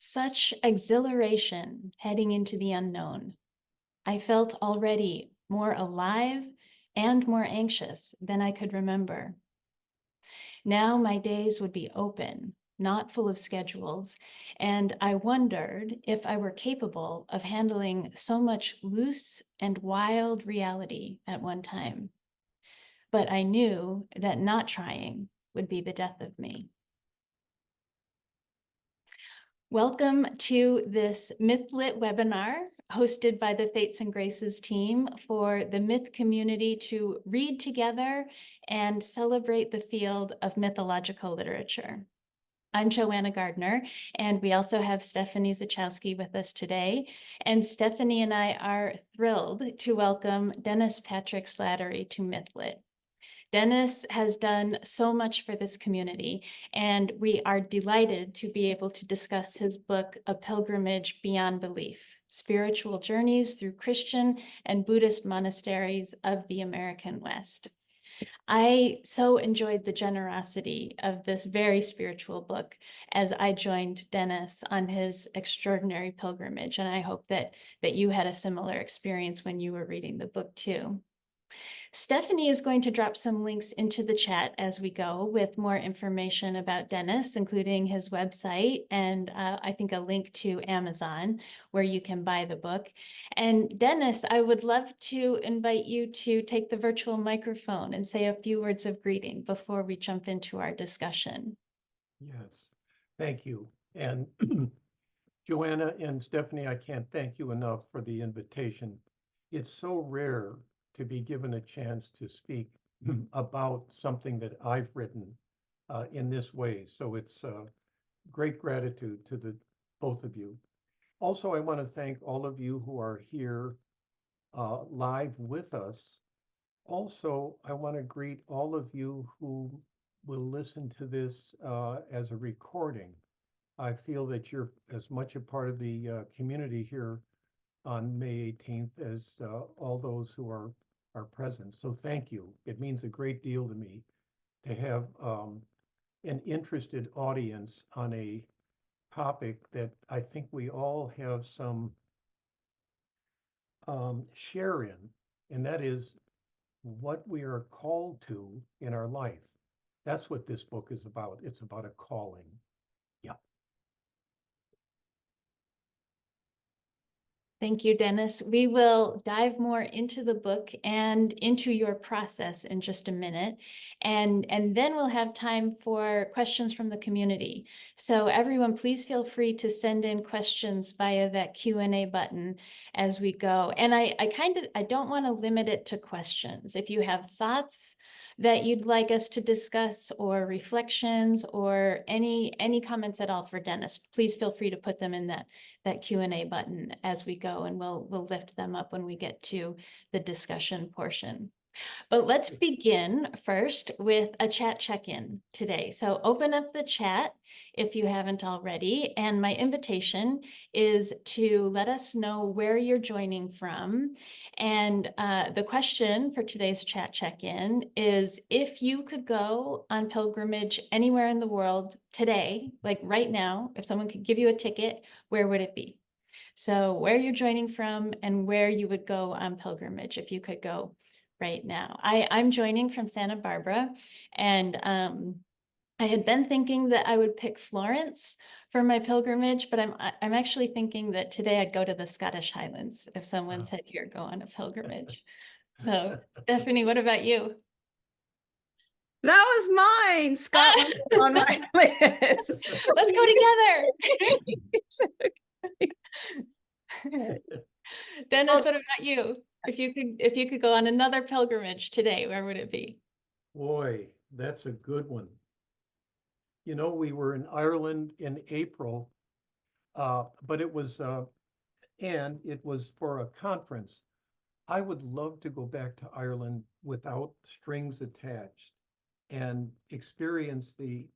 Such exhilaration heading into the unknown. I felt already more alive and more anxious than I could remember. Now my days would be open, not full of schedules, and I wondered if I were capable of handling so much loose and wild reality at one time. But I knew that not trying would be the death of me. Welcome to this MythLit webinar hosted by the Fates and Graces team for the myth community to read together and celebrate the field of mythological literature. I'm Joanna Gardner, and we also have Stephanie Zachowski with us today. And Stephanie and I are thrilled to welcome Dennis Patrick Slattery to MythLit. Dennis has done so much for this community, and we are delighted to be able to discuss his book, A Pilgrimage Beyond Belief, Spiritual Journeys Through Christian and Buddhist Monasteries of the American West. I so enjoyed the generosity of this very spiritual book as I joined Dennis on his extraordinary pilgrimage, and I hope that you had a similar experience when you were reading the book too. Stephanie is going to drop some links into the chat as we go with more information about Dennis, including his website and I think a link to Amazon where you can buy the book. And Dennis, I would love to invite you to take the virtual microphone and say a few words of greeting before we jump into our discussion. Yes, thank you. And Joanna and Stephanie, I can't thank you enough for the invitation. It's so rare to be given a chance to speak about something that I've written in this way. So it's great gratitude to the both of you. Also, I want to thank all of you who are here live with us. Also, I want to greet all of you who will listen to this as a recording. I feel that you're as much a part of the community here on May 18th as all those who are present. So thank you. It means a great deal to me to have an interested audience on a topic that I think we all have some share in, and that is what we are called to in our life. That's what this book is about. It's about a calling. Yeah. Thank you, Dennis. We will dive more into the book and into your process in just a minute. And then we'll have time for questions from the community. So everyone, please feel free to send in questions via that Q&A button as we go. And I don't want to limit it to questions. If you have thoughts that you'd like us to discuss or reflections or any comments at all for Dennis, please feel free to put them in that Q&A button as we go, and we'll lift them up when we get to the discussion portion. But let's begin first with a chat check-in today. So open up the chat if you haven't already. And my invitation is to let us know where you're joining from. And the question for today's chat check-in is, if you could go on pilgrimage anywhere in the world today, like right now, if someone could give you a ticket, where would it be? So where you're joining from and where you would go on pilgrimage if you could go right now. I'm joining from Santa Barbara, and I had been thinking that I would pick Florence for my pilgrimage, but I'm actually thinking that today I'd go to the Scottish Highlands if someone said, here, go on a pilgrimage. So Stephanie, what about you? That was mine. Scotland on my list. Let's go together. Dennis, what about you? If you could go on another pilgrimage today, where would it be? Boy, that's a good one. You know, we were in Ireland in April, but it was for a conference. I would love to go back to Ireland without strings attached and experience the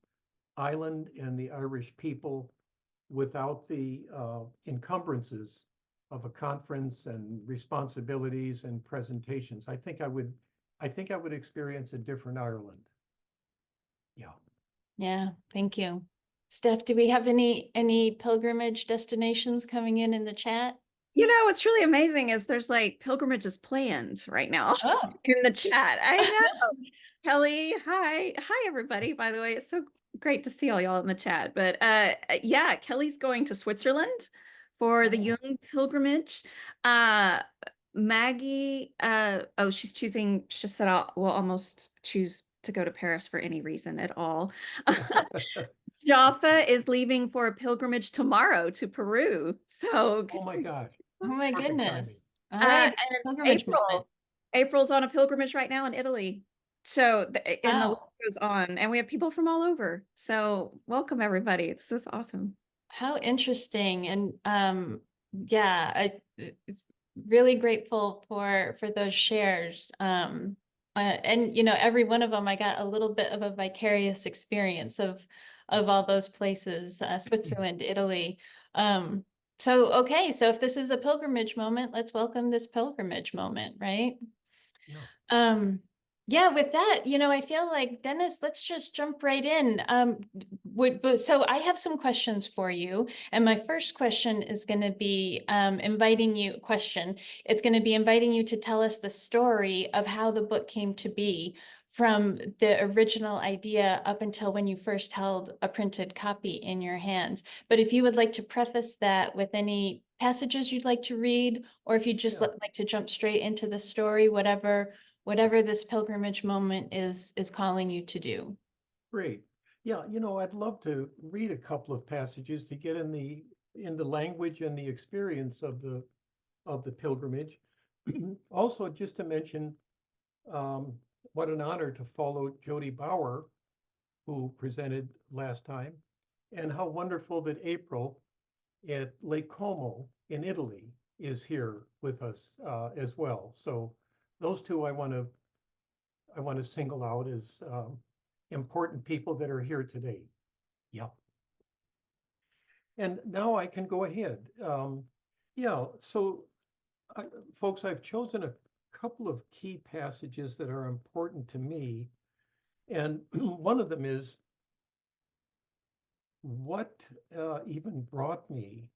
island and the Irish people without the encumbrances of a conference and responsibilities and presentations. I think I would experience a different Ireland. Yeah. Yeah, thank you. Steph, do we have any pilgrimage destinations coming in the chat? You know, what's really amazing is there's like pilgrimages planned right now Oh. in the chat. I know. Kelly, hi. Hi, everybody. By the way, it's so great to see all y'all in the chat. But yeah, Kelly's going to Switzerland for the Oh. Jung pilgrimage. Maggie, oh, she's choosing, she said will almost choose to go to Paris for any reason at all. Jaffa is leaving for a pilgrimage tomorrow to Peru. So Oh my gosh. Oh my Perfect goodness. timing. All right, and pilgrimage moment. April's on a pilgrimage right now in Italy. So and the list Wow. goes on, and we have people from all over. So welcome everybody. This is awesome. How interesting. And yeah, it's really grateful for those shares. And you know, every one of them, I got a little bit of a vicarious experience of all those places, Switzerland, Italy. So okay, so if this is a pilgrimage moment, let's welcome this pilgrimage moment, right? Yeah. Yeah, with that, you know, I feel like Dennis, let's just jump right in. So I have some questions for you. And my first question is going to be It's going to be inviting you to tell us the story of how the book came to be from the original idea up until when you first held a printed copy in your hands. But if you would like to preface that with any passages you'd like to read, or if you'd just Yeah. like to jump straight into the story, whatever this pilgrimage moment is calling you to do. Great. Yeah, you know, I'd love to read a couple of passages to get in the language and the experience of the pilgrimage. Also, just to mention, um, what an honor to follow Jody Bauer, who presented last time, and how wonderful that April at Lake Como in Italy is here with us as well. So those two I want to single out as important people that are here today. Yep. And now I can go ahead. Yeah, so I, folks, I've chosen a couple of key passages that are important to me. And one of them is what even brought me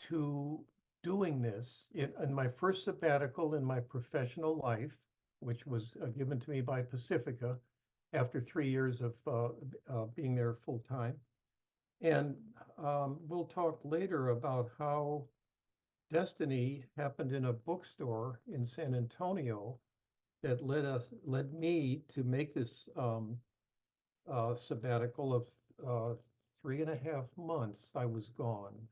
to doing this in my first sabbatical in my professional life, which was given to me by Pacifica after 3 years of being there full time. And we'll talk later about how destiny happened in a bookstore in San Antonio that led me to make this sabbatical of 3.5 months. I was gone.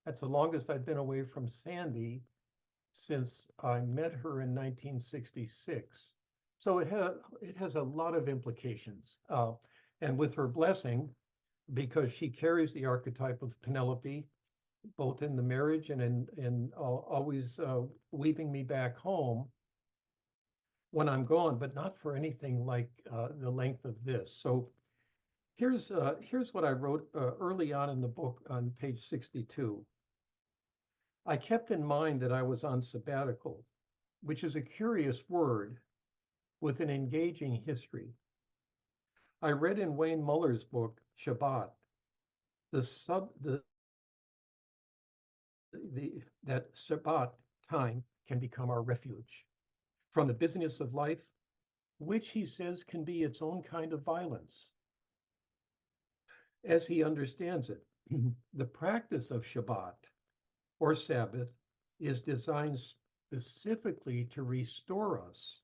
That's the longest I've been away from Sandy since I met her in 1966. So it has a lot of implications. And with her blessing, because she carries the archetype of Penelope, both in the marriage and in always weaving me back home when I'm gone, but not for anything like the length of this. So here's what I wrote early on in the book on page 62. I kept in mind that I was on sabbatical, which is a curious word with an engaging history. I read in Wayne Muller's book, Shabbat, that Shabbat time can become our refuge from the busyness of life, which he says can be its own kind of violence. As he understands it, the practice of Shabbat or Sabbath is designed specifically to restore us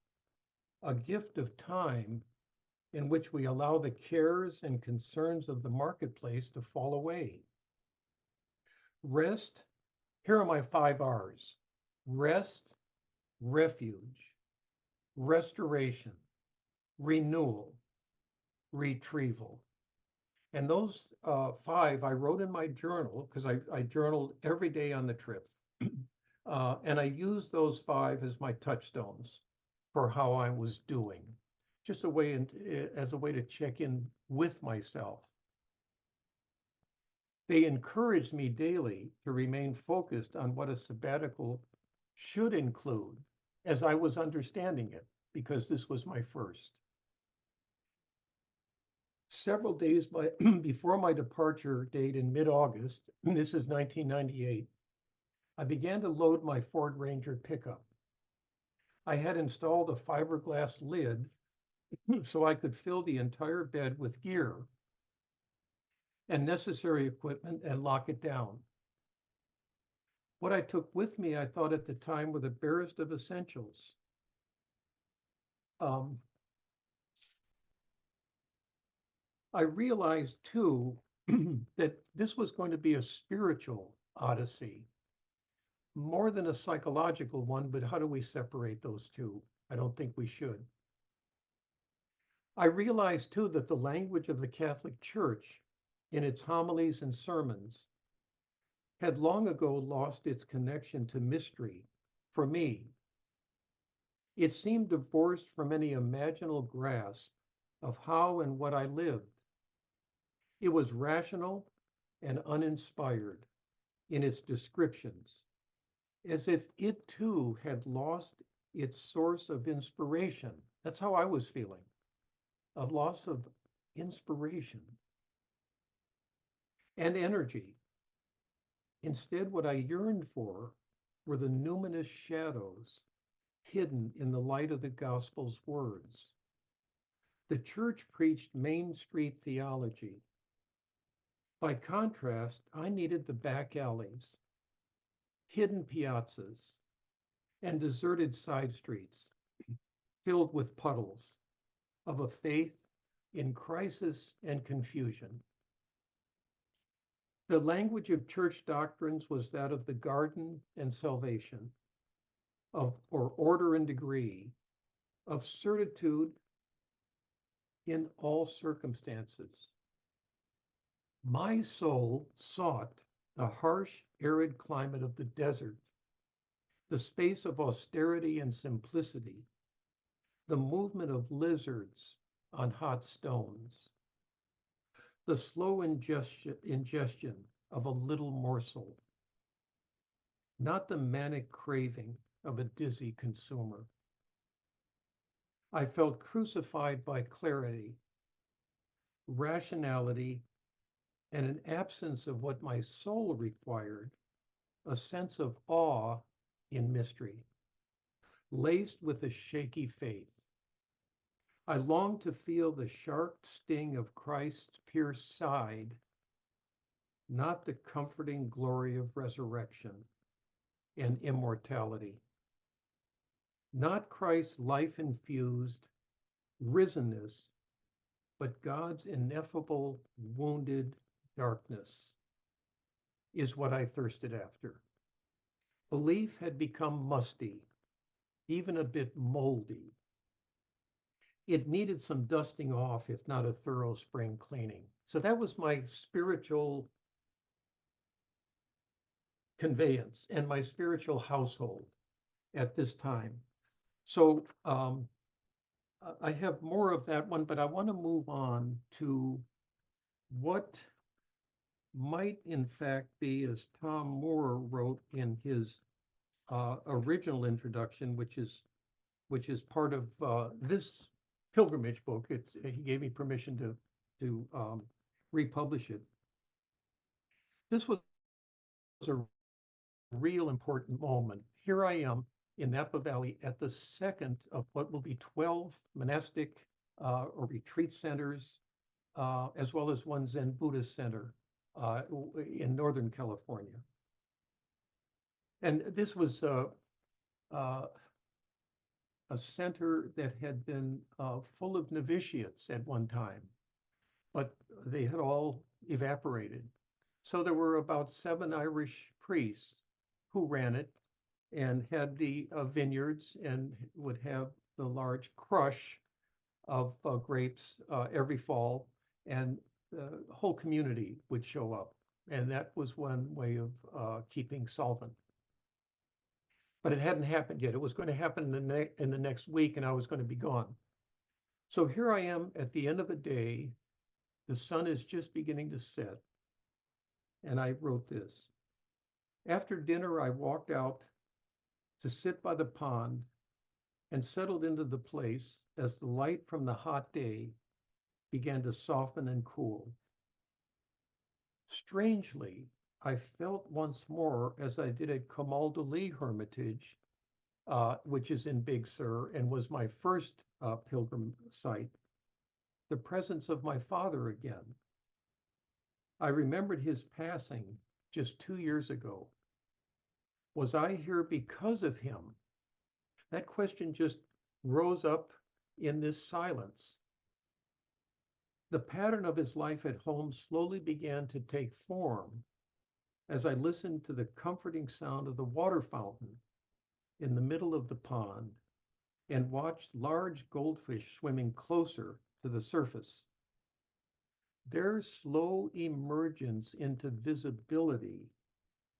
a gift of time in which we allow the cares and concerns of the marketplace to fall away. Rest, here are my 5 R's: rest, refuge, restoration, renewal, retrieval. And those 5 I wrote in my journal because I journaled every day on the trip. And I used those 5 as my touchstones for how I was doing, just as a way to check in with myself. They encouraged me daily to remain focused on what a sabbatical should include as I was understanding it, because this was my first. Several days before my departure date in mid-August, this is 1998, I began to load my Ford Ranger pickup. I had installed a fiberglass lid so I could fill the entire bed with gear and necessary equipment and lock it down. What I took with me, I thought at the time, were the barest of essentials. I realized too that this was going to be a spiritual odyssey, more than a psychological one, but how do we separate those two? I don't think we should. I realized too that the language of the Catholic Church in its homilies and sermons had long ago lost its connection to mystery for me. It seemed divorced from any imaginal grasp of how and what I lived. It was rational and uninspired in its descriptions, as if it too had lost its source of inspiration. That's how I was feeling, a loss of inspiration and energy. Instead, what I yearned for were the numinous shadows hidden in the light of the gospel's words. The church preached Main Street theology. By contrast, I needed the back alleys, hidden piazzas, and deserted side streets filled with puddles of a faith in crisis and confusion. The language of church doctrines was that of the garden and salvation, or order and degree, of certitude in all circumstances. My soul sought the harsh, arid climate of the desert, the space of austerity and simplicity, the movement of lizards on hot stones, the slow ingestion of a little morsel, not the manic craving of a dizzy consumer. I felt crucified by clarity, rationality, and an absence of what my soul required, a sense of awe in mystery, laced with a shaky faith. I longed to feel the sharp sting of Christ's pierced side, not the comforting glory of resurrection and immortality. Not Christ's life-infused risenness, but God's ineffable wounded darkness is what I thirsted after. Belief had become musty, even a bit moldy. It needed some dusting off, if not a thorough spring cleaning. So that was my spiritual conveyance and my spiritual household at this time. So I have more of that one, but I want to move on to what might in fact be, as Tom Moore wrote in his original introduction, which is part of this pilgrimage book. He gave me permission to republish it. This was a real important moment. Here I am in Napa Valley at the second of what will be 12 monastic or retreat centers, as well as one Zen Buddhist center in Northern California. And this was a center that had been full of novitiates at one time, but they had all evaporated. So there were about 7 Irish priests who ran it and had the vineyards and would have the large crush of grapes every fall, and the whole community would show up. And that was one way of keeping solvent. But it hadn't happened yet. It was going to happen in the next week, and I was going to be gone. So here I am at the end of the day. The sun is just beginning to set. And I wrote this. After dinner, I walked out to sit by the pond and settled into the place as the light from the hot day began to soften and cool. Strangely, I felt once more, as I did at Camaldoli Hermitage, which is in Big Sur and was my first pilgrim site, the presence of my father again. I remembered his passing just 2 years ago. Was I here because of him? That question just rose up in this silence. The pattern of his life at home slowly began to take form as I listened to the comforting sound of the water fountain in the middle of the pond and watched large goldfish swimming closer to the surface. Their slow emergence into visibility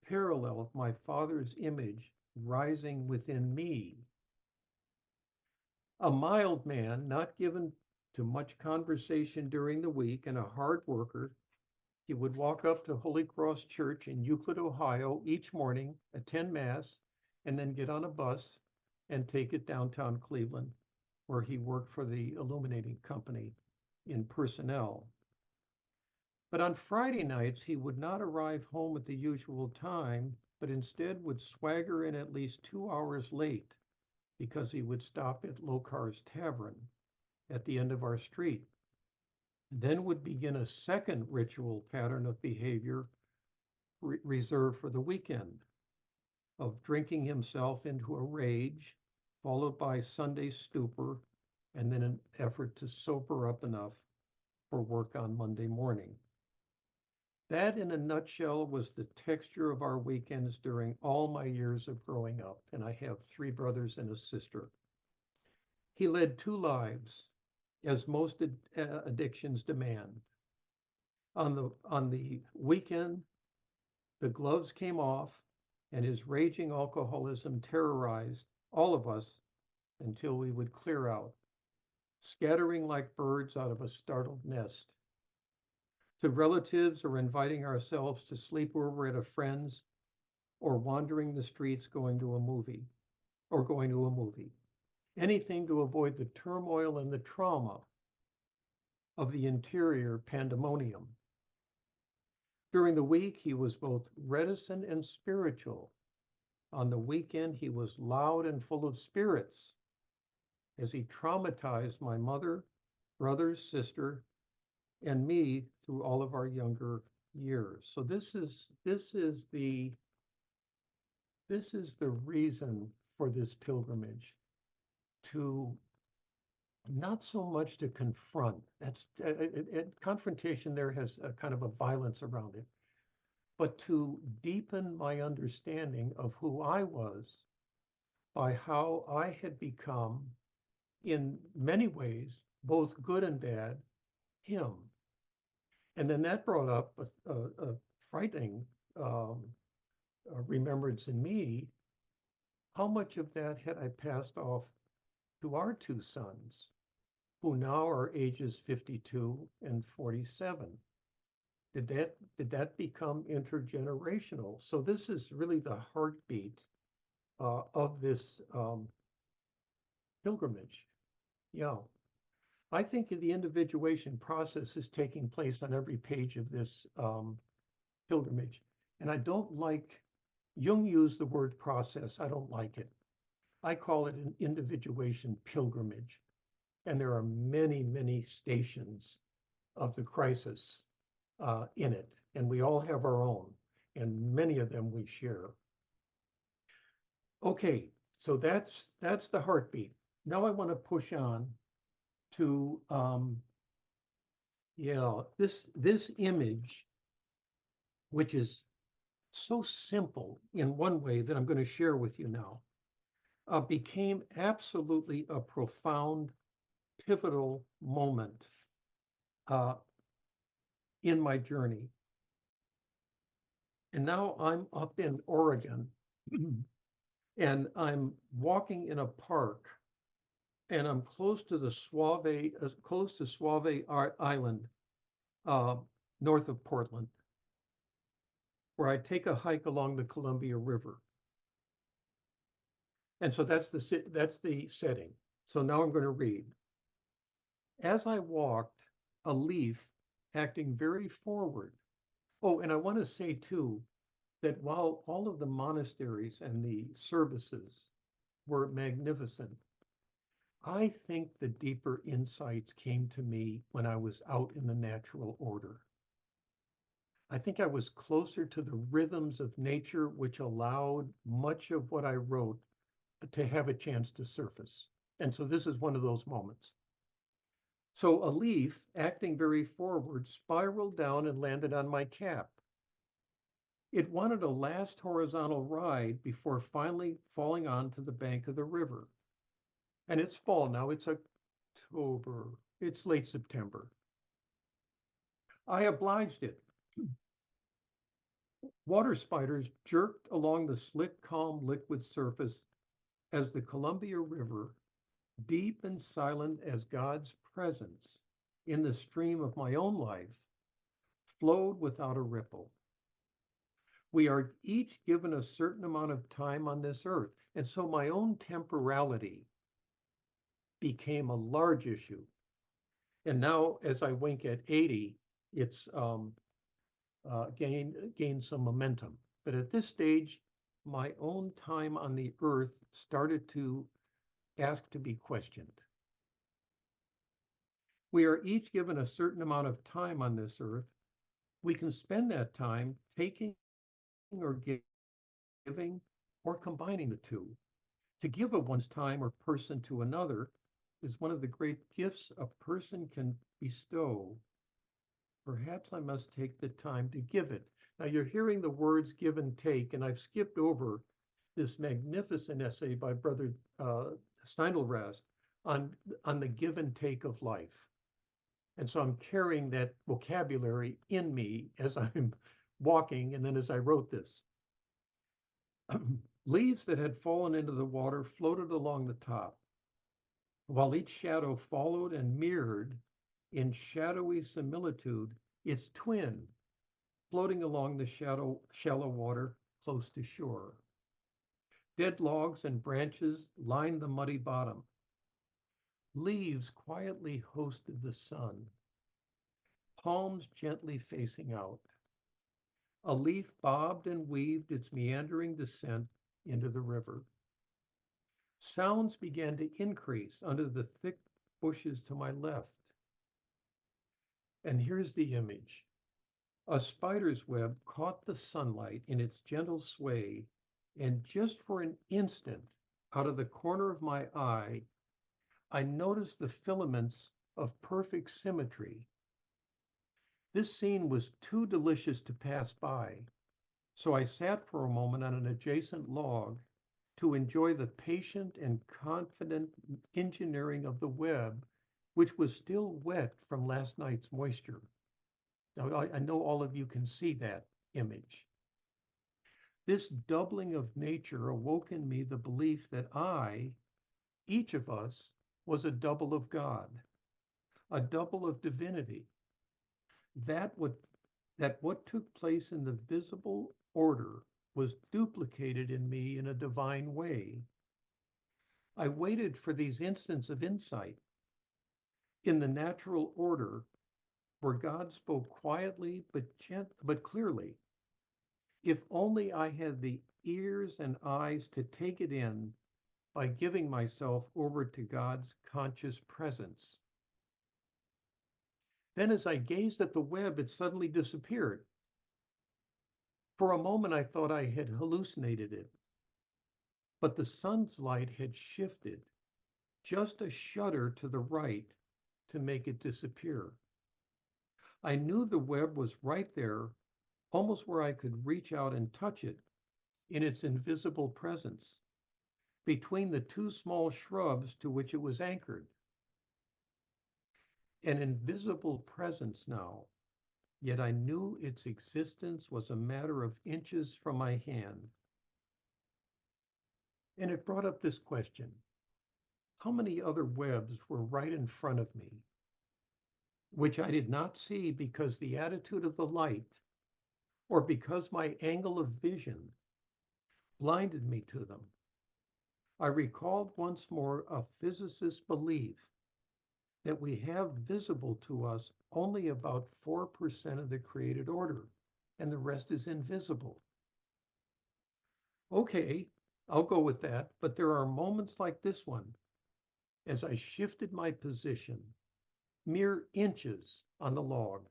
paralleled my father's image rising within me. A mild man, not given to much conversation during the week and a hard worker, he would walk up to Holy Cross Church in Euclid, Ohio each morning, attend Mass, and then get on a bus and take it downtown Cleveland, where he worked for the illuminating company in personnel. But on Friday nights, he would not arrive home at the usual time, but instead would swagger in at least 2 hours late because he would stop at Locar's Tavern at the end of our street. Then would begin a second ritual pattern of behavior reserved for the weekend, of drinking himself into a rage, followed by Sunday stupor, and then an effort to sober up enough for work on Monday morning. That, in a nutshell, was the texture of our weekends during all my years of growing up, and I have 3 brothers and a sister. He led 2 lives, as most addictions demand. On the weekend, the gloves came off, and his raging alcoholism terrorized all of us until we would clear out, scattering like birds out of a startled nest. To relatives or inviting ourselves to sleep over at a friend's or wandering the streets going to a movie. Anything to avoid the turmoil and the trauma of the interior pandemonium. During the week, he was both reticent and spiritual. On the weekend, he was loud and full of spirits as he traumatized my mother, brothers, sister, and me through all of our younger years. So this is the reason for this pilgrimage, to not so much to confront. That's confrontation there has a kind of a violence around it, but to deepen my understanding of who I was by how I had become, in many ways, both good and bad, him. And then that brought up a frightening remembrance in me. How much of that had I passed off to our 2 sons, who now are ages 52 and 47? Did that become intergenerational? So this is really the heartbeat of this pilgrimage. Yeah. I think the individuation process is taking place on every page of this pilgrimage. And I don't like, Jung used the word process. I don't like it. I call it an individuation pilgrimage. And there are many, many stations of the crisis in it. And we all have our own, and many of them we share. Okay, so that's the heartbeat. Now I want to push on to this image, which is so simple in one way that I'm going to share with you now, became absolutely a profound, pivotal moment in my journey. And now I'm up in Oregon and I'm walking in a park, and I'm close to Suave Island, north of Portland, where I take a hike along the Columbia River. And so that's the setting. So now I'm going to read. As I walked, a leaf acting very forward. Oh, and I want to say too, that while all of the monasteries and the services were magnificent, I think the deeper insights came to me when I was out in the natural order. I think I was closer to the rhythms of nature, which allowed much of what I wrote to have a chance to surface. And so this is one of those moments. So a leaf, acting very forward, spiraled down and landed on my cap. It wanted a last horizontal ride before finally falling onto the bank of the river. And it's fall now, it's October, it's late September. I obliged it. Water spiders jerked along the slick, calm liquid surface as the Columbia River, deep and silent as God's presence in the stream of my own life, flowed without a ripple. We are each given a certain amount of time on this earth, and so my own temporality became a large issue. And now, as I wink at 80, it's gained some momentum. But at this stage, my own time on the earth started to ask to be questioned. We are each given a certain amount of time on this earth. We can spend that time taking or giving or combining the two. To give of one's time or person to another is one of the great gifts a person can bestow. Perhaps I must take the time to give it. Now you're hearing the words give and take, and I've skipped over this magnificent essay by Brother Steindl-Rast on the give and take of life. And so I'm carrying that vocabulary in me as I'm walking, and then as I wrote this. Leaves that had fallen into the water floated along the top, while each shadow followed and mirrored in shadowy similitude its twin, floating along the shallow water close to shore. Dead logs and branches lined the muddy bottom. Leaves quietly hosted the sun, palms gently facing out. A leaf bobbed and weaved its meandering descent into the river. Sounds began to increase under the thick bushes to my left. And here's the image. A spider's web caught the sunlight in its gentle sway, and just for an instant, out of the corner of my eye, I noticed the filaments of perfect symmetry. This scene was too delicious to pass by, so I sat for a moment on an adjacent log to enjoy the patient and confident engineering of the web, which was still wet from last night's moisture. Now, I know all of you can see that image. This doubling of nature awoke in me the belief that each of us, was a double of God, a double of divinity. That what took place in the visible order was duplicated in me in a divine way. I waited for these instants of insight. In the natural order, where God spoke quietly but clearly. If only I had the ears and eyes to take it in by giving myself over to God's conscious presence. Then as I gazed at the web, it suddenly disappeared. For a moment, I thought I had hallucinated it, but the sun's light had shifted just a shudder to the right to make it disappear. I knew the web was right there, almost where I could reach out and touch it in its invisible presence, between the two small shrubs to which it was anchored. An invisible presence now, yet I knew its existence was a matter of inches from my hand. And it brought up this question: how many other webs were right in front of me, which I did not see because the attitude of the light, or because my angle of vision blinded me to them? I recalled once more a physicist's belief that we have visible to us only about 4% of the created order, and the rest is invisible. Okay, I'll go with that, but there are moments like this one, as I shifted my position, mere inches on the log,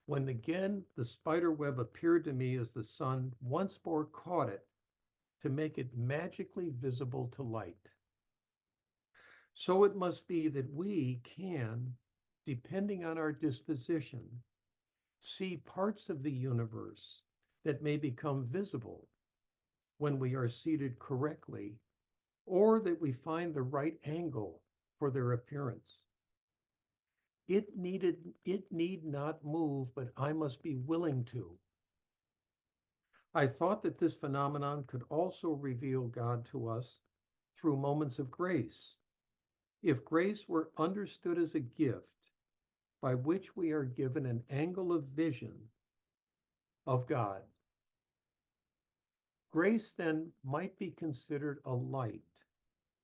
when again the spider web appeared to me as the sun once more caught it to make it magically visible to light. So it must be that we can, depending on our disposition, see parts of the universe that may become visible when we are seated correctly, or that we find the right angle for their appearance. It need not move, but I must be willing to. I thought that this phenomenon could also reveal God to us through moments of grace. If grace were understood as a gift by which we are given an angle of vision of God, grace then might be considered a light,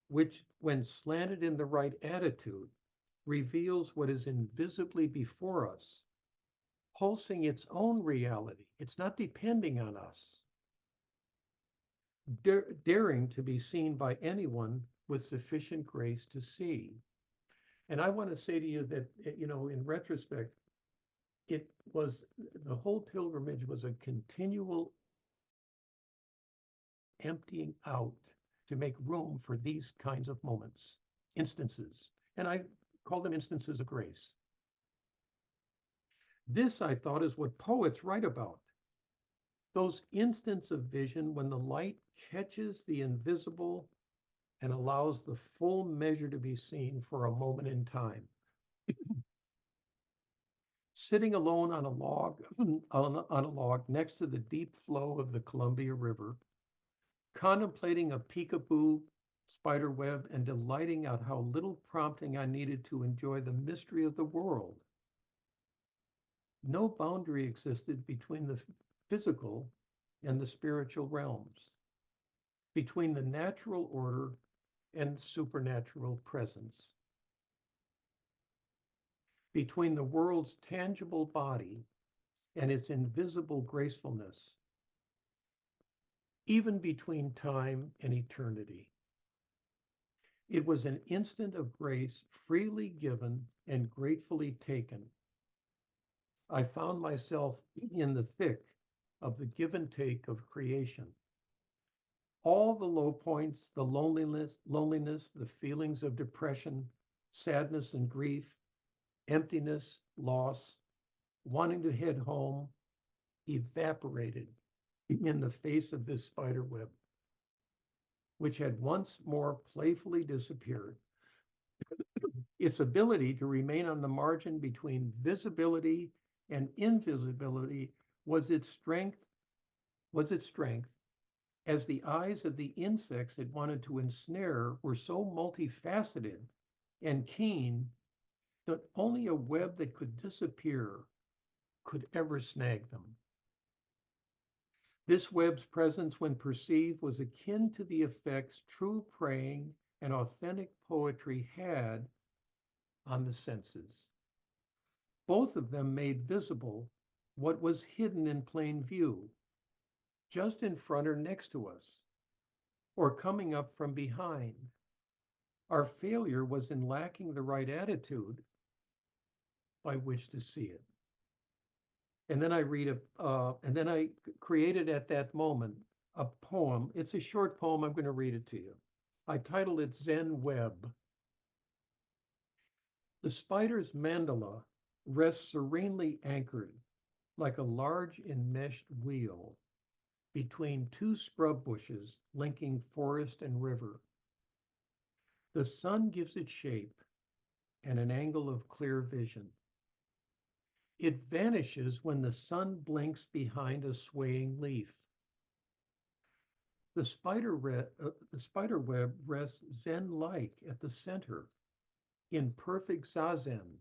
which, when slanted in the right attitude, reveals what is invisibly before us, pulsing its own reality. It's not depending on us, daring to be seen by anyone with sufficient grace to see. And I want to say to you that, in retrospect, it was the whole pilgrimage was a continual emptying out to make room for these kinds of moments, instances. And I call them instances of grace. This, I thought, is what poets write about. Those instants of vision when the light catches the invisible and allows the full measure to be seen for a moment in time. Sitting alone on a log, on a log next to the deep flow of the Columbia River, contemplating a peekaboo spider web and delighting at how little prompting I needed to enjoy the mystery of the world. No boundary existed between the physical and the spiritual realms, between the natural order and supernatural presence, between the world's tangible body and its invisible gracefulness, even between time and eternity. It was an instant of grace freely given and gratefully taken. I found myself in the thick of the give and take of creation. All the low points, the loneliness, the feelings of depression, sadness and grief, emptiness, loss, wanting to head home, evaporated in the face of this spider web, which had once more playfully disappeared. Its ability to remain on the margin between visibility and invisibility was its strength, as the eyes of the insects it wanted to ensnare were so multifaceted and keen that only a web that could disappear could ever snag them. This web's presence, when perceived, was akin to the effects true praying and authentic poetry had on the senses. Both of them made visible what was hidden in plain view, just in front or next to us, or coming up from behind. Our failure was in lacking the right attitude by which to see it. And then I created at that moment a poem. It's a short poem. I'm going to read it to you. I titled it Zen Web. The spider's mandala rests serenely anchored like a large enmeshed wheel between two scrub bushes linking forest and river. The sun gives it shape and an angle of clear vision. It vanishes when the sun blinks behind a swaying leaf. The spider web rests Zen-like at the center, in perfect zazen,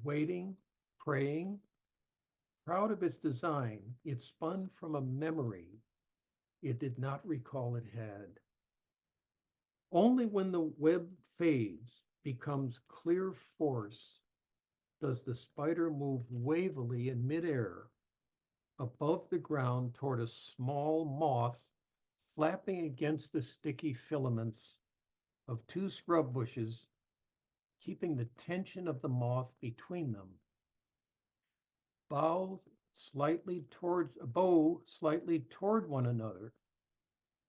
waiting, praying. Proud of its design, it spun from a memory it did not recall it had. Only when the web fades becomes clear force does the spider move wavily in midair above the ground toward a small moth flapping against the sticky filaments of two scrub bushes, keeping the tension of the moth between them. Bow slightly towards one another.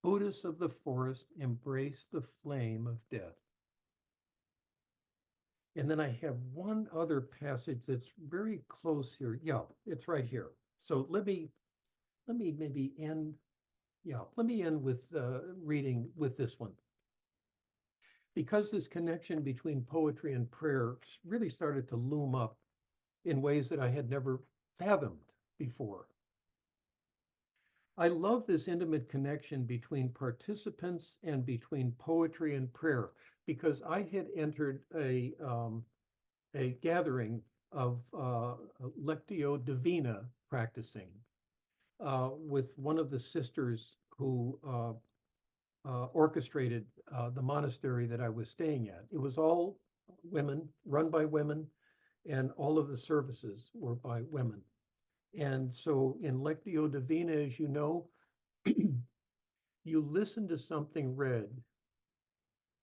Buddhists of the forest embrace the flame of death. And then I have one other passage that's very close here. Yeah, it's right here. So let me maybe end. Yeah, let me end with reading with this one. Because this connection between poetry and prayer really started to loom up in ways that I had never fathomed before. I love this intimate connection between participants and between poetry and prayer, because I had entered a gathering of Lectio Divina practicing with one of the sisters who orchestrated the monastery that I was staying at. It was all women, run by women, and all of the services were by women. And so in Lectio Divina, as you know, you listen to something read,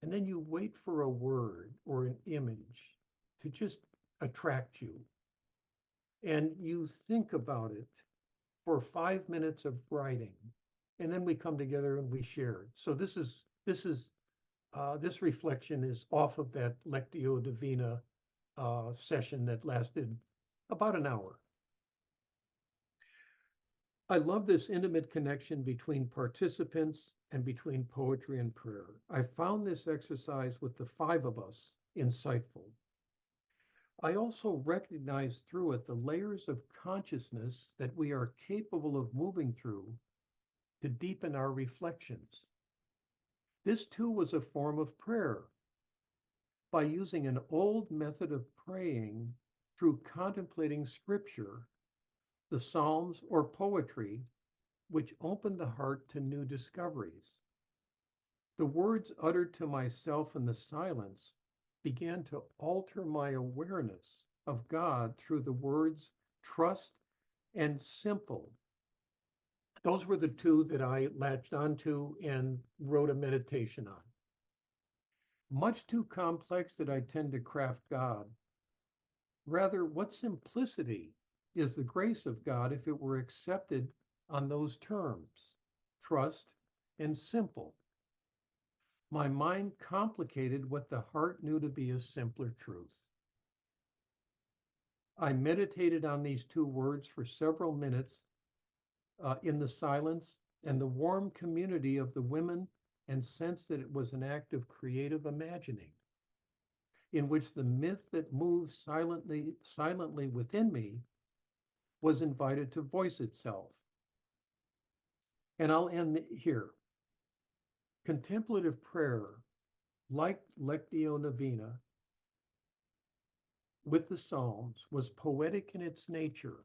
and then you wait for a word or an image to just attract you. And you think about it for 5 minutes of writing, and then we come together and we share. So this reflection is off of that Lectio Divina session that lasted about an hour. I love this intimate connection between participants and between poetry and prayer. I found this exercise with the 5 of us insightful. I also recognize through it the layers of consciousness that we are capable of moving through to deepen our reflections. This too was a form of prayer. By using an old method of praying through contemplating scripture, the Psalms or poetry, which opened the heart to new discoveries. The words uttered to myself in the silence began to alter my awareness of God through the words trust and simple. Those were the 2 that I latched onto and wrote a meditation on. Much too complex that I tend to craft God. Rather, what simplicity is the grace of God if it were accepted on those terms, trust and simple. My mind complicated what the heart knew to be a simpler truth. I meditated on these 2 words for several minutes in the silence and the warm community of the women, and sensed that it was an act of creative imagining, in which the myth that moves silently within me was invited to voice itself. And I'll end here. Contemplative prayer, like Lectio Divina with the Psalms, was poetic in its nature,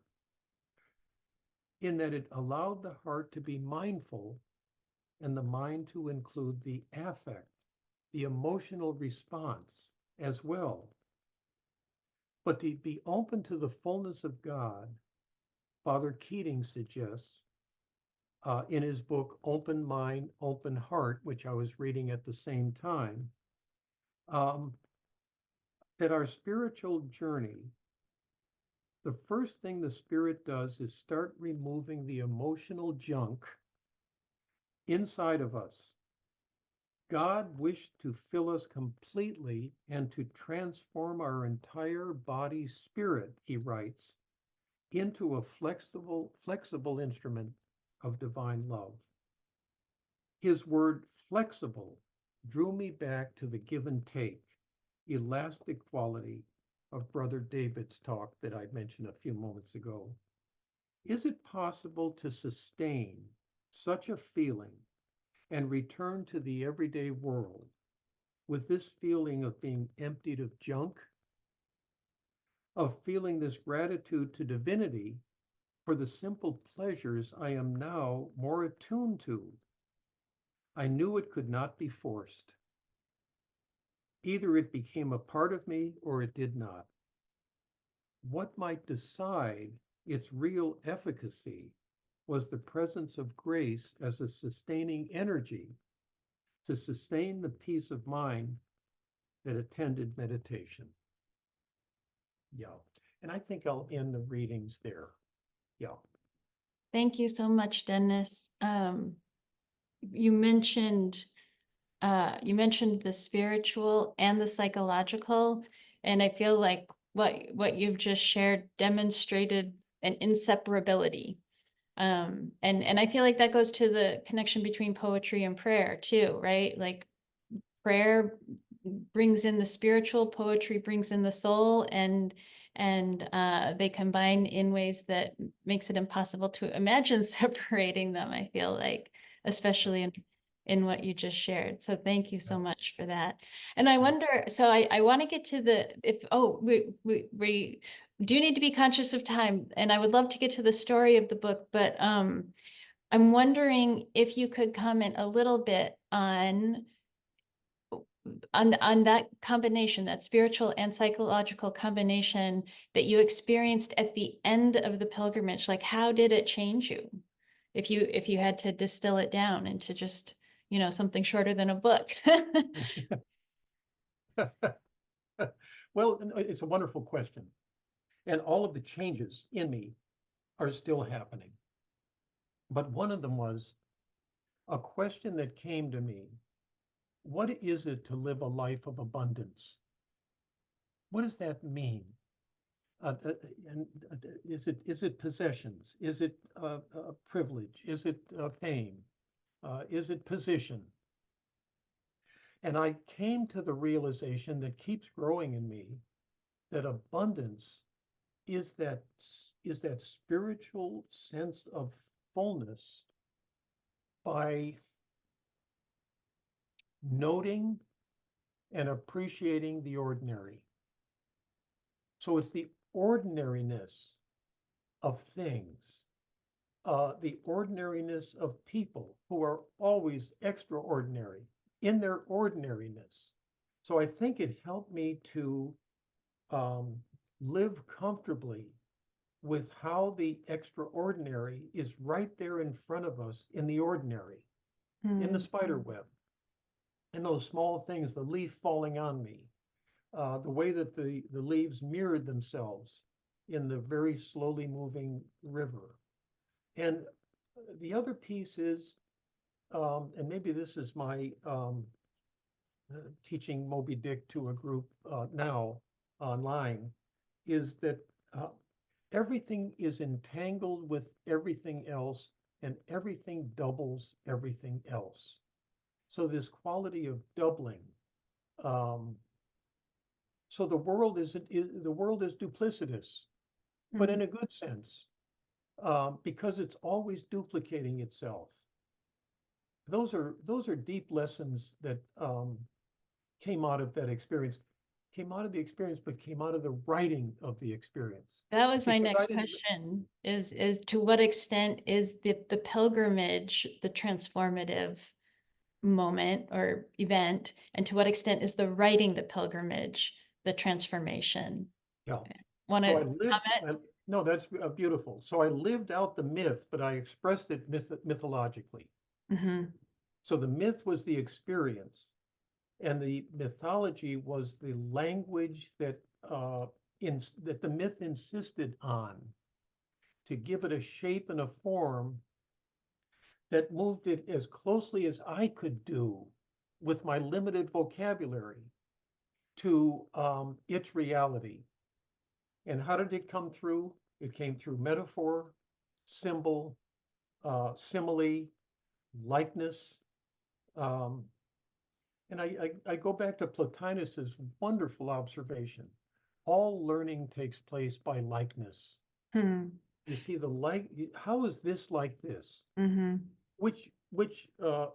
in that it allowed the heart to be mindful and the mind to include the affect, the emotional response as well. But to be open to the fullness of God, Father Keating suggests in his book, Open Mind, Open Heart, which I was reading at the same time, that our spiritual journey, the first thing the Spirit does is start removing the emotional junk inside of us. God wished to fill us completely and to transform our entire body spirit, he writes, into a flexible instrument of divine love. His word flexible drew me back to the give and take, elastic quality of Brother David's talk that I mentioned a few moments ago. Is it possible to sustain such a feeling and return to the everyday world with this feeling of being emptied of junk, of feeling this gratitude to divinity for the simple pleasures I am now more attuned to? I knew it could not be forced. Either it became a part of me or it did not. What might decide its real efficacy was the presence of grace as a sustaining energy to sustain the peace of mind that attended meditation. Yeah. And I think I'll end the readings there. Yeah. Thank you so much, Dennis. You mentioned the spiritual and the psychological, and I feel like what you've just shared demonstrated an inseparability. And I feel like that goes to the connection between poetry and prayer too, right? Like prayer brings in the spiritual, poetry brings in the soul, and they combine in ways that makes it impossible to imagine separating them, I feel like, especially in what you just shared. So thank you so Yeah. much for that. And I wonder, so I want to get to the, we do need to be conscious of time, and I would love to get to the story of the book, but I'm wondering if you could comment a little bit on that combination, that spiritual and psychological combination that you experienced at the end of the pilgrimage. Like, how did it change you? If you had to distill it down into just, something shorter than a book. Well, it's a wonderful question. And all of the changes in me are still happening. But one of them was a question that came to me. What is it to live a life of abundance? What does that mean? And is it possessions? Is it privilege? Is it fame? Is it position? And I came to the realization that keeps growing in me that abundance is that spiritual sense of fullness by noting and appreciating the ordinary. So it's the ordinariness of things, the ordinariness of people who are always extraordinary in their ordinariness. So I think it helped me to live comfortably with how the extraordinary is right there in front of us in the ordinary, in the spider web, in those small things, the leaf falling on me, the way that the leaves mirrored themselves in the very slowly moving river. And the other piece is, and maybe this is my teaching Moby Dick to a group now online, is that everything is entangled with everything else, and everything doubles everything else. So this quality of doubling. So the world is duplicitous, but in a good sense, because it's always duplicating itself. Those are deep lessons that came out of that experience, but came out of the writing of the experience. That was my Because I next didn't, question, is to what extent is the pilgrimage the transformative moment or event, and to what extent is the writing the pilgrimage the transformation? yeah. Want So to I lived, comment? no, that's beautiful. So I lived out the myth, but I expressed it mythologically. Mm-hmm. So the myth was the experience, and the mythology was the language that that the myth insisted on to give it a shape and a form that moved it as closely as I could do with my limited vocabulary to its reality. And how did it come through? It came through metaphor, symbol, simile, likeness. Um, and I go back to Plotinus's wonderful observation. All learning takes place by likeness. Hmm. You see how is this like this? Mm-hmm. Which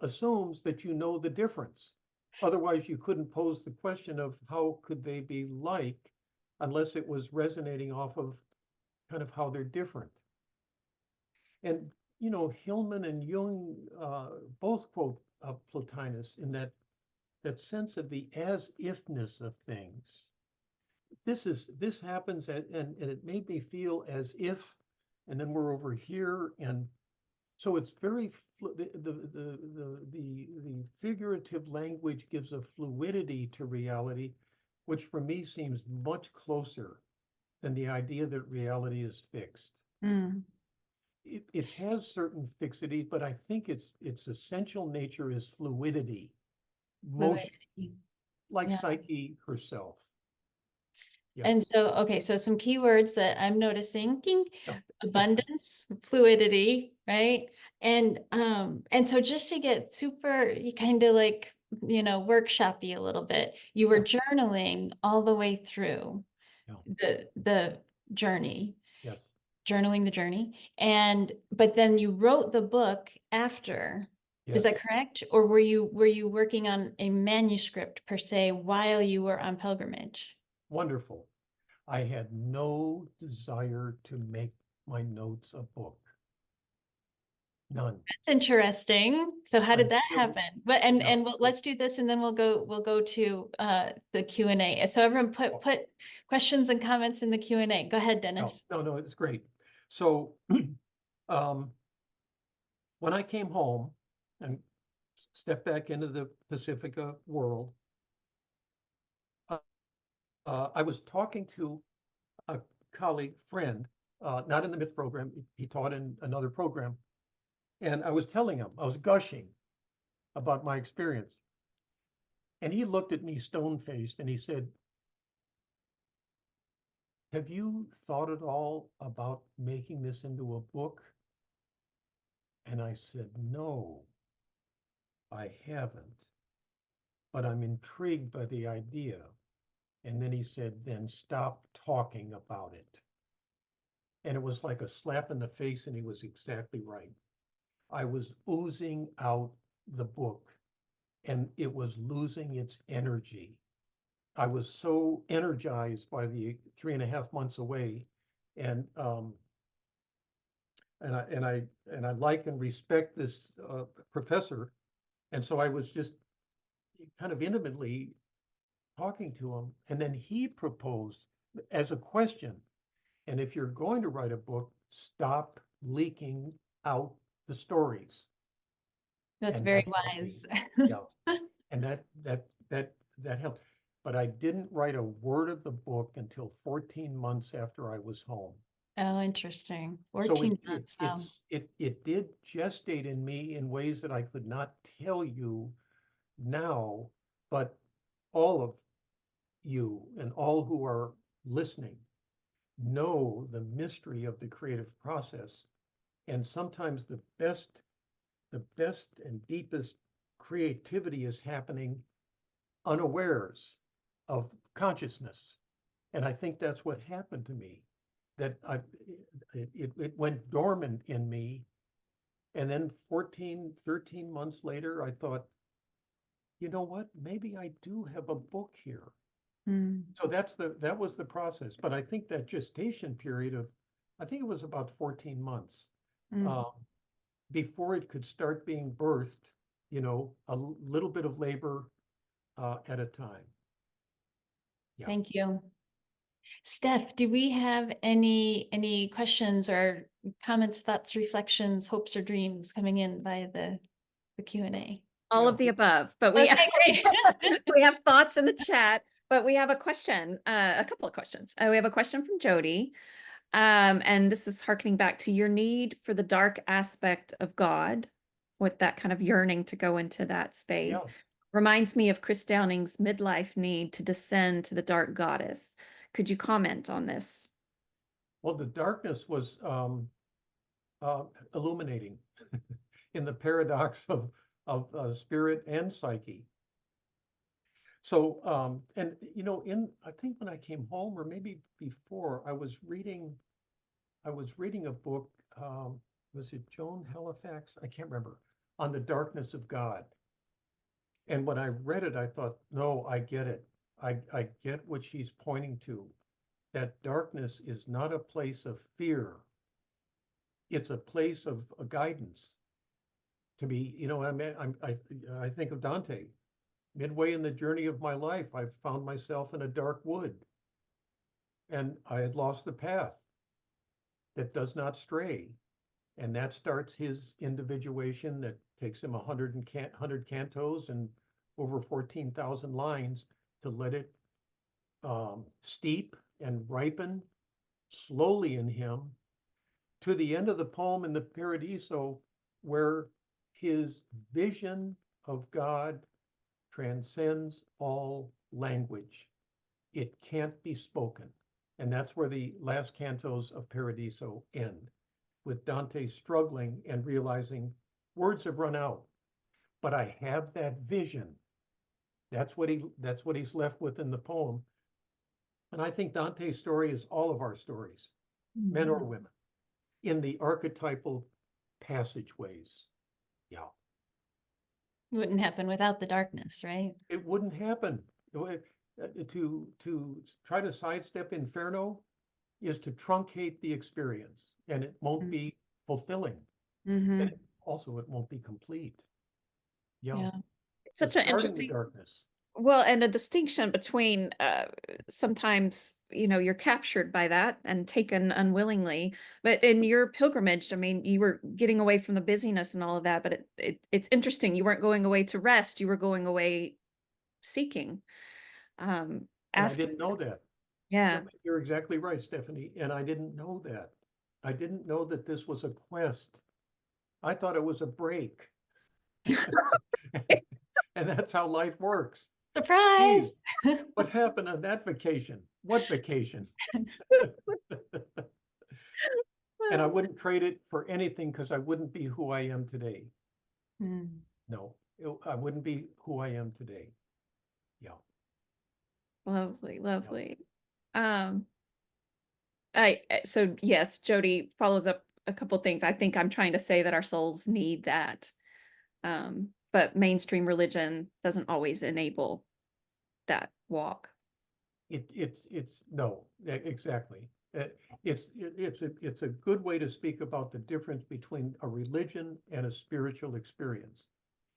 assumes that you know the difference. Otherwise, you couldn't pose the question of how could they be like unless it was resonating off of kind of how they're different. And Hillman and Jung both quote Plotinus in that that sense of the as-ifness of things. This happens and it made me feel as if, and then we're over here, and so it's very the figurative language gives a fluidity to reality, which for me seems much closer than the idea that reality is fixed. Mm, It has certain fixity, but I think its essential nature is fluidity, motion, fluidity. like Yeah. Psyche herself. Yeah. And so, okay, so some keywords that I'm noticing, ding, Yeah. abundance, fluidity, right? And so just to get super, you kind of like, workshoppy a little bit, you were journaling all the way through Yeah. the journey, Yes. journaling the journey. But then you wrote the book after. Is Yes. that correct? Or were you working on a manuscript per se while you were on pilgrimage? Wonderful. I had no desire to make my notes a book. None. That's interesting. So how did that Until, happen? But and yeah. and let's do this and then we'll go to the Q&A. So everyone put questions and comments in the Q&A. Go ahead, No, Dennis. no, it's great. So um, when I came home and stepped back into the Pacifica world, uh, I was talking to a colleague, friend, not in the Myth program. He taught in another program. And I was telling him, I was gushing about my experience. And he looked at me stone-faced and he said, "Have you thought at all about making this into a book?" And I said, "No, I haven't, but I'm intrigued by the idea." And then he said, "Then stop talking about it." And it was like a slap in the face, and he was exactly right. I was oozing out the book, and it was losing its energy. I was so energized by the 3.5 months away, and I like and respect this professor, and so I was just kind of intimately talking to him, and then he proposed as a question, and if you're going to write a book, stop leaking out the stories, That's and very that helped me. wise. Yeah, and that helped. But I didn't write a word of the book until 14 months after I was home. Oh, interesting. So 14 months. Wow. it did gestate in me in ways that I could not tell you now, but all of you and all who are listening know the mystery of the creative process. And sometimes the best and deepest creativity is happening unawares of consciousness. And I think that's what happened to me, that it went dormant in me. And then 14, 13 months later, I thought, you know what, maybe I do have a book here. Mm, So that was the process. But I think that gestation period of, I think it was about 14 months mm. um, before it could start being birthed, a little bit of labor at a time. Yeah. Thank you. Steph, do we have any questions or comments, thoughts, reflections, hopes, or dreams coming in via the Q&A? All Yeah. of the above, but we Okay, great. we have thoughts in the chat, but we have a question, a couple of questions. We have a question from Jody. And this is harkening back to your need for the dark aspect of God, with that kind of yearning to go into that space. Yeah. Reminds me of Chris Downing's midlife need to descend to the dark goddess. Could you comment on this? Well, the darkness was illuminating in the paradox of spirit and psyche. So, and I think when I came home, or maybe before, I was reading a book. Was it Joan Halifax? I can't remember. On the darkness of God. And when I read it, I thought, no, I get it. I get what she's pointing to. That darkness is not a place of fear. It's a place of a guidance. To be, I mean, I think of Dante. midway in the journey of my life, I found myself in a dark wood, and I had lost the path that does not stray. And that starts his individuation that takes him 100 cantos and over 14,000 lines to let it steep and ripen slowly in him to the end of the poem in the Paradiso, where his vision of God transcends all language. It can't be spoken. And that's where the last cantos of Paradiso end, with Dante struggling and realizing words have run out, but I have that vision. That's what he's left with in the poem. And I think Dante's story is all of our stories, men or women, in the archetypal passageways. Yeah. Wouldn't happen without the darkness, right? It wouldn't happen. To try to sidestep Inferno is to truncate the experience, and it won't be fulfilling. Mm-hmm. And also it won't be complete. Yeah. Yeah. It's such To an start in the interesting, darkness. well, and a distinction between sometimes, you're captured by that and taken unwillingly. But in your pilgrimage, I mean, you were getting away from the busyness and all of that, but it's interesting. You weren't going away to rest, you were going away seeking, And I asking. didn't know that. Yeah. You're exactly right, Stephanie. And I didn't know that. I didn't know that this was a quest. I thought it was a break. And that's how life works. Surprise! Gee, what happened on that vacation? What vacation? And I wouldn't trade it for anything because I wouldn't be who I am today. Mm. No, I wouldn't be who I am today. Yeah. Lovely, lovely. So yes, Jody follows up a couple things. I think I'm trying to say that our souls need that. But mainstream religion doesn't always enable that walk. It's no, exactly. It's a good way to speak about the difference between a religion and a spiritual experience.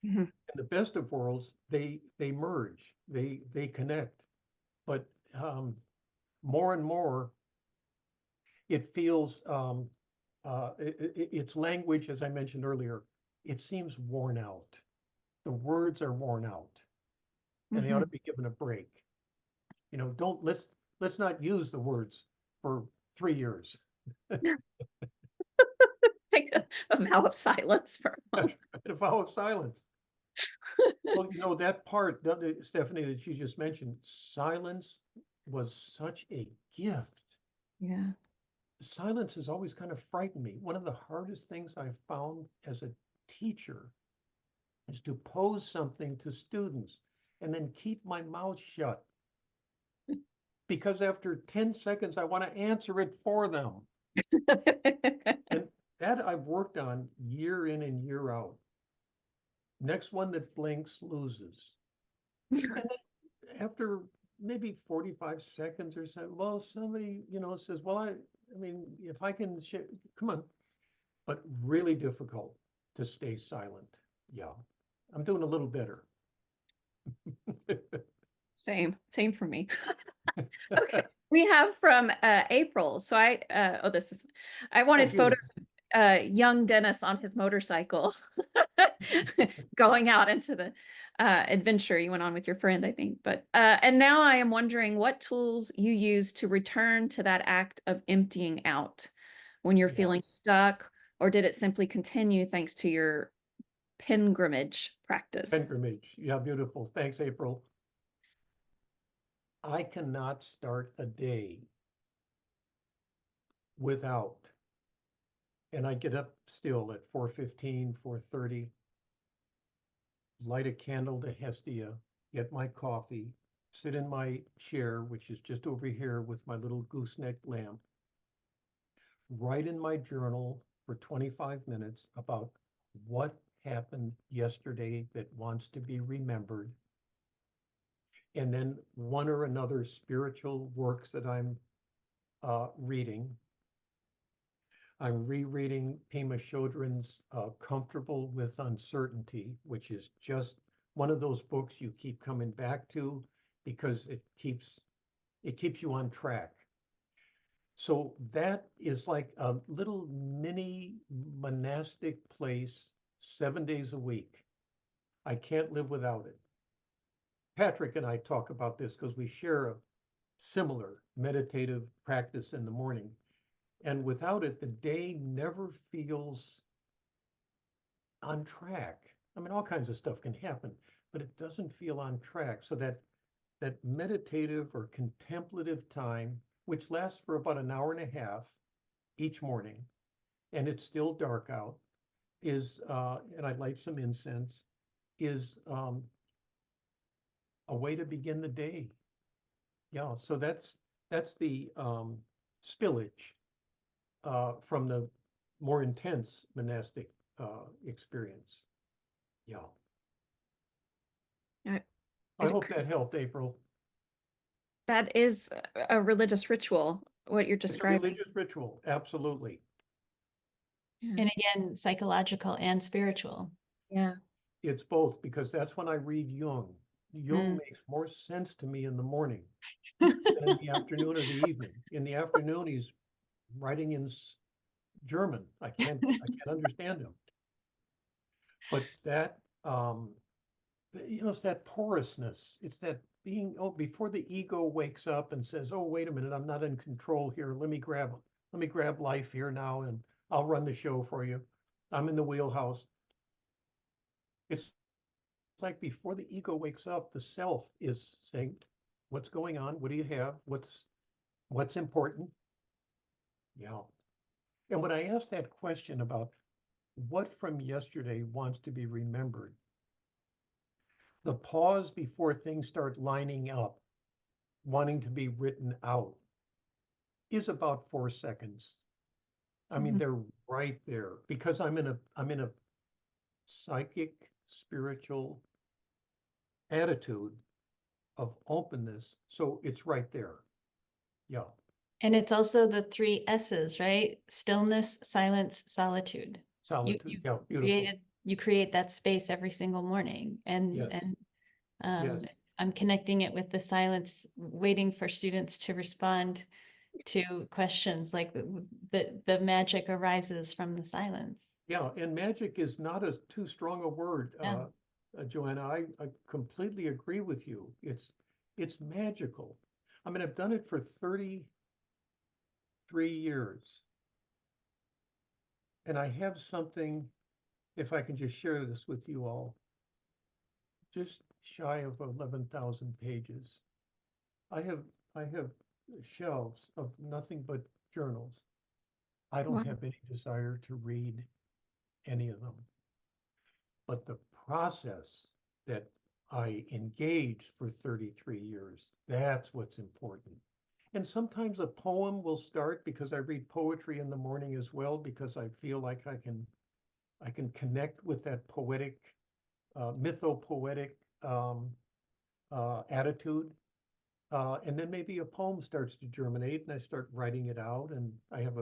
Mhm. In the best of worlds, they merge, they connect, but more and more, it feels its language, as I mentioned earlier, it seems worn out. The words are worn out, and they ought to be given a break. Don't let's not use the words for 3 years. Take a vow of silence for a moment. A vow of silence. Well, that part, Stephanie, that you just mentioned, silence was such a gift. Yeah. Silence has always kind of frightened me. One of the hardest things I've found as a teacher is to pose something to students and then keep my mouth shut. Because after 10 seconds, I want to answer it for them. And that I've worked on year in and year out. Next one that blinks loses. And then after maybe 45 seconds or so, well, somebody, says, well, I mean, if I can share, come on. But really difficult to stay silent. Yeah, I'm doing a little better. Same for me. Okay, we have from April. So I wanted beautiful. photos of young Dennis on his motorcycle going out into the adventure you went on with your friend, I think. But and now I am wondering what tools you use to return to that act of emptying out when you're feeling stuck, or did it simply continue thanks to your pilgrimage practice? Pilgrimage. Yeah, beautiful. Thanks, April. I cannot start a day without, and I get up still at 4:15, 4:30, light a candle to Hestia, get my coffee, sit in my chair, which is just over here with my little gooseneck lamp, write in my journal for 25 minutes about what happened yesterday that wants to be remembered. And then one or another spiritual works that I'm reading. I'm rereading Pema Chodron's Comfortable with Uncertainty, which is just one of those books you keep coming back to because it keeps you on track. So that is like a little mini monastic place 7 days a week. I can't live without it. Patrick and I talk about this because we share a similar meditative practice in the morning. And without it, the day never feels on track. I mean, all kinds of stuff can happen, but it doesn't feel on track. So that meditative or contemplative time, which lasts for about an hour and a half each morning, and it's still dark out, is and I light some incense, is a way to begin the day. Yeah, so that's the spillage from the more intense monastic experience. Yeah. I- I it hope occur- that helped, April. That is a religious ritual, what you're It's a describing. religious ritual, absolutely. Yeah. And again, psychological and spiritual. Yeah. It's both, because that's when I read Jung. Jung Mm. makes more sense to me in the morning than in the afternoon or the evening. In the afternoon, he's writing in German. I can't understand him. But that it's that porousness. It's that being, before the ego wakes up and says, "Oh, wait a minute, I'm not in control here. Let me grab life here now, and I'll run the show for you. I'm in the wheelhouse." It's like before the ego wakes up, the self is saying, "What's going on? What do you have? What's important?" Yeah. And when I ask that question about what from yesterday wants to be remembered, the pause before things start lining up, wanting to be written out, is about 4 seconds. I mean, Mhm. they're right there because I'm in a psychic, spiritual attitude of openness. So it's right there. Yeah. And it's also the 3 S's, right? Stillness, silence, solitude. Solitude. Yeah. Beautiful. You create that space every single morning. Yes. Um, Yes. I'm connecting it with the silence, waiting for students to respond to questions, like the magic arises from the silence. Yeah. And magic is not a too strong a word, Yeah. Joanna. I completely agree with you. It's magical. I mean, I've done it for 33 years. And I have something, if I can just share this with you all, just shy of 11,000 pages. I have shelves of nothing but journals. I don't Wow. have any desire to read any of them. But the process that I engaged for 33 years, that's what's important. And sometimes a poem will start because I read poetry in the morning as well, because I feel like I can connect with that poetic, mythopoetic attitude. And then maybe a poem starts to germinate and I start writing it out. And I have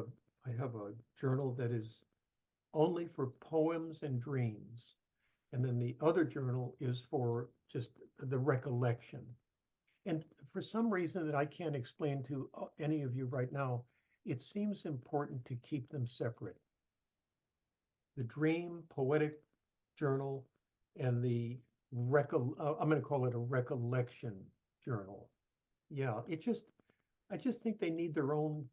a journal that is only for poems and dreams. And then the other journal is for just the recollection. And for some reason that I can't explain to any of you right now, it seems important to keep them separate. The dream poetic journal and the I'm going to call it a recollection journal. Yeah, I just think they need their own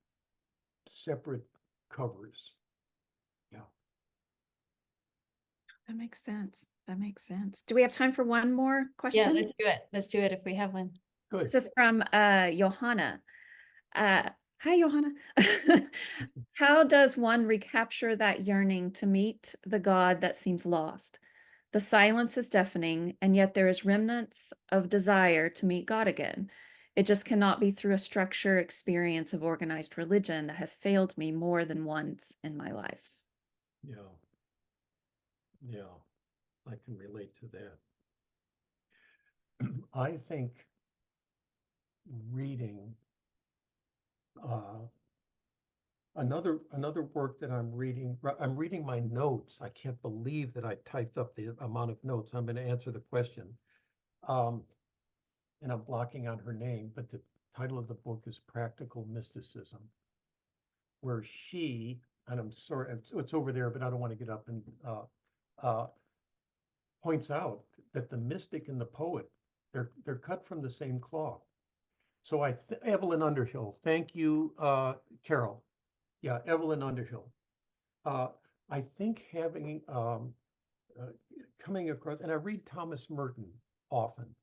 separate covers. Yeah. That makes sense. That makes sense. Do we have time for one more Yeah, question? let's do it. Let's do it if we have one. Good. This is from Johanna. Hi, Johanna. How does one recapture that yearning to meet the God that seems lost? The silence is deafening, and yet there is remnants of desire to meet God again. It just cannot be through a structure experience of organized religion that has failed me more than once in my life. Yeah. Yeah. I can relate to that. I think reading Another work that I'm reading my notes. I can't believe that I typed up the amount of notes. I'm going to answer the question. And I'm blocking on her name, but the title of the book is Practical Mysticism, where she, and I'm sorry, it's over there, but I don't want to get up and points out that the mystic and the poet, they're cut from the same cloth. So Evelyn Underhill, thank you, Carol. Yeah, Evelyn Underhill. I think having coming across, and I read Thomas Merton often,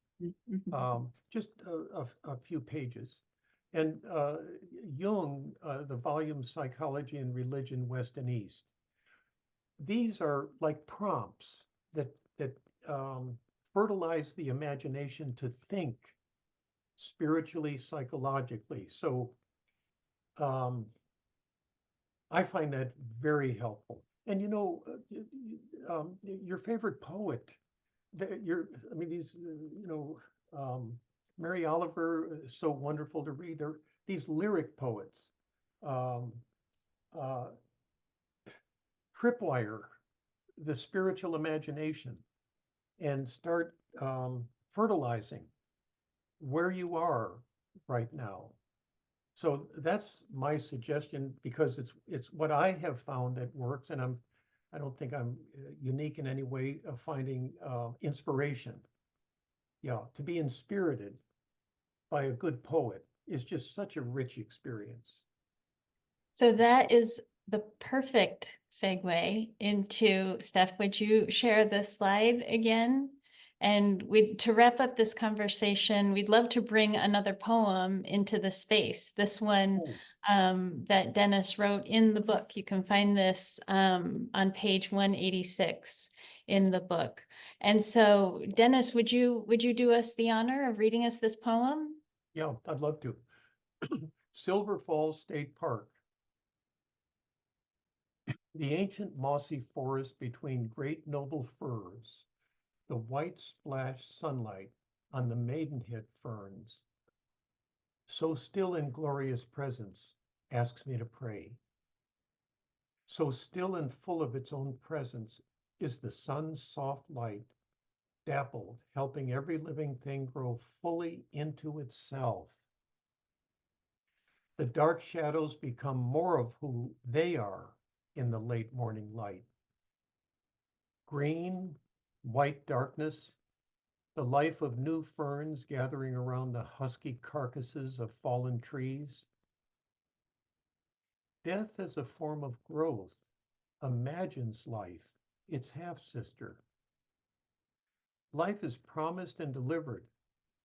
just a few pages. And Jung, the volume Psychology and Religion, West and East. These are like prompts that fertilize the imagination to think spiritually, psychologically. So I find that very helpful. And your favorite poet, Mary Oliver is so wonderful to read. They're these lyric poets. Tripwire, the spiritual imagination, and start fertilizing where you are right now. So that's my suggestion, because it's what I have found that works, and I don't think I'm unique in any way of finding inspiration. Yeah, to be inspirited by a good poet is just such a rich experience. So that is the perfect segue into, Steph, would you share the slide again? And to wrap up this conversation, we'd love to bring another poem into the space. This one that Dennis wrote in the book. You can find this on page 186 in the book. And so, Dennis, would you do us the honor of reading us this poem? Yeah, I'd love to. Silver Falls State Park. The ancient mossy forest between great noble firs, the white splashed sunlight on the maidenhead ferns, so still in glorious presence, asks me to pray. So still and full of its own presence is the sun's soft light, dappled, helping every living thing grow fully into itself. The dark shadows become more of who they are in the late morning light. Green, white darkness, the life of new ferns gathering around the husky carcasses of fallen trees. Death as a form of growth imagines life, its half-sister. Life is promised and delivered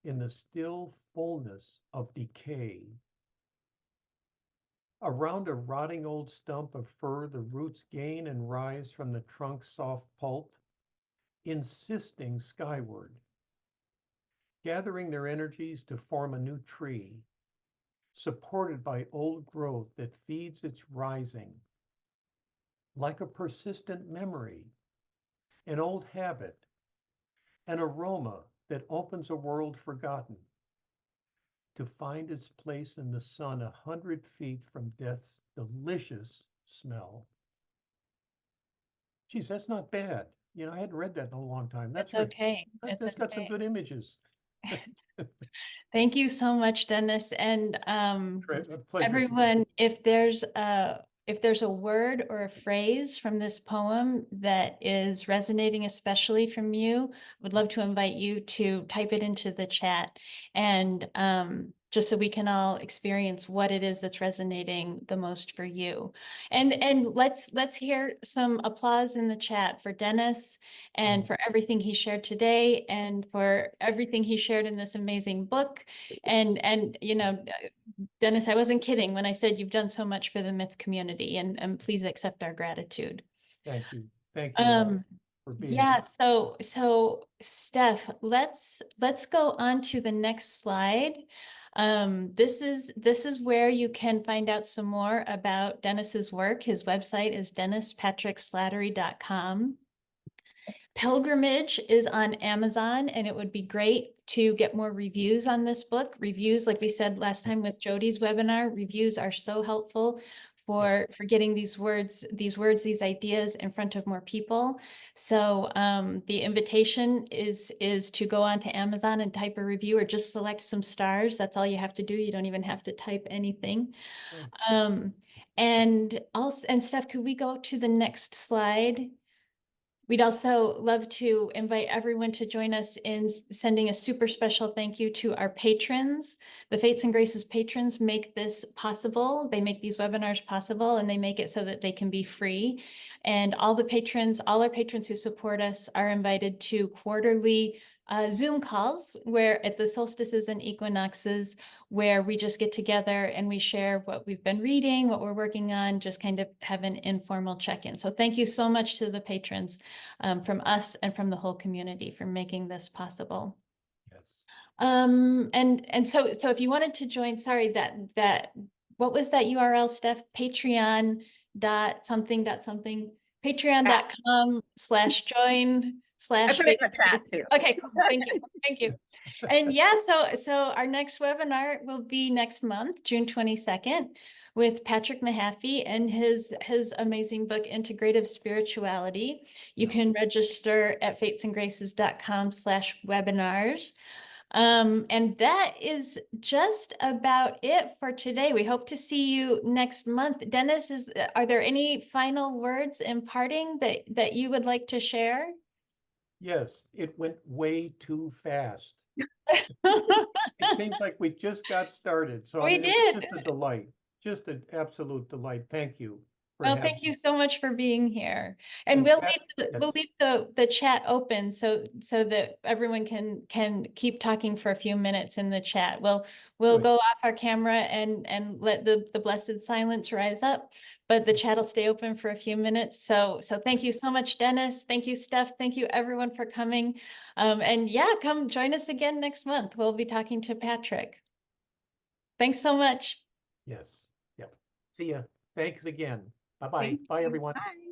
in the still fullness of decay. Around a rotting old stump of fir, the roots gain and rise from the trunk's soft pulp, insisting skyward, gathering their energies to form a new tree, supported by old growth that feeds its rising, like a persistent memory, an old habit, an aroma that opens a world forgotten, to find its place in the sun 100 feet from death's delicious smell. Geez, that's not bad. I hadn't read that in a long time. That's It's okay. That's got some good images. Thank you so much, Dennis. And A pleasure. everyone, if there's a word or a phrase from this poem that is resonating especially from you, I would love to invite you to type it into the chat, and just so we can all experience what it is that's resonating the most for you. And let's hear some applause in the chat for Dennis and for everything he shared today, and for everything he shared in this amazing book. And Dennis, I wasn't kidding when I said you've done so much for the myth community, and please accept our gratitude. Thank you. Thank you for being here. So Steph, let's go on to the next slide. This is where you can find out some more about Dennis's work. His website is dennispatrickslattery.com. Pilgrimage is on Amazon, and it would be great to get more reviews on this book. Reviews, like we said last time with Jody's webinar, reviews are so helpful for getting these ideas in front of more people. So the invitation is to go onto Amazon and type a review or just select some stars. That's all you have to do. You don't even have to type anything. Oh. And Steph, could we go to the next slide? We'd also love to invite everyone to join us in sending a super special thank you to our patrons. The Fates and Graces patrons make this possible. They make these webinars possible, and they make it so that they can be free. And all our patrons who support us are invited to quarterly Zoom calls where at the solstices and equinoxes, where we just get together and we share what we've been reading, what we're working on, just kind of have an informal check-in. So thank you so much to the patrons from us and from the whole community for making this possible. Yes. And so if you wanted to join, sorry, that what was that URL, Steph? Patreon dot something, patreon.com/join/. I put it in the chat too. Okay, cool. Thank you. Thank you. And yeah, so our next webinar will be next month, June 22nd, with Patrick Mahaffey and his amazing book, Integrative Spirituality. You can register at fatesandgraces.com/webinars. And that is just about it for today. We hope to see you next month. Dennis, are there any final words in parting that you would like to share? Yes, it went way too fast. It seems like we just got started. So I We mean, it did. was just a delight, just an absolute delight. Thank you. Well, thank you so much for being here. And And we'll Pat- leave the chat open so that everyone can keep talking for a few minutes in the chat. We'll Good. go off our camera and let the blessed silence rise up, but the chat will stay open for a few minutes. So thank you so much, Dennis. Thank you, Steph. Thank you everyone for coming. And yeah, come join us again next month. We'll be talking to Patrick. Thanks so much. Yes. Yep. See ya. Thanks again. Bye-bye. Thank Bye, you. everyone. Bye.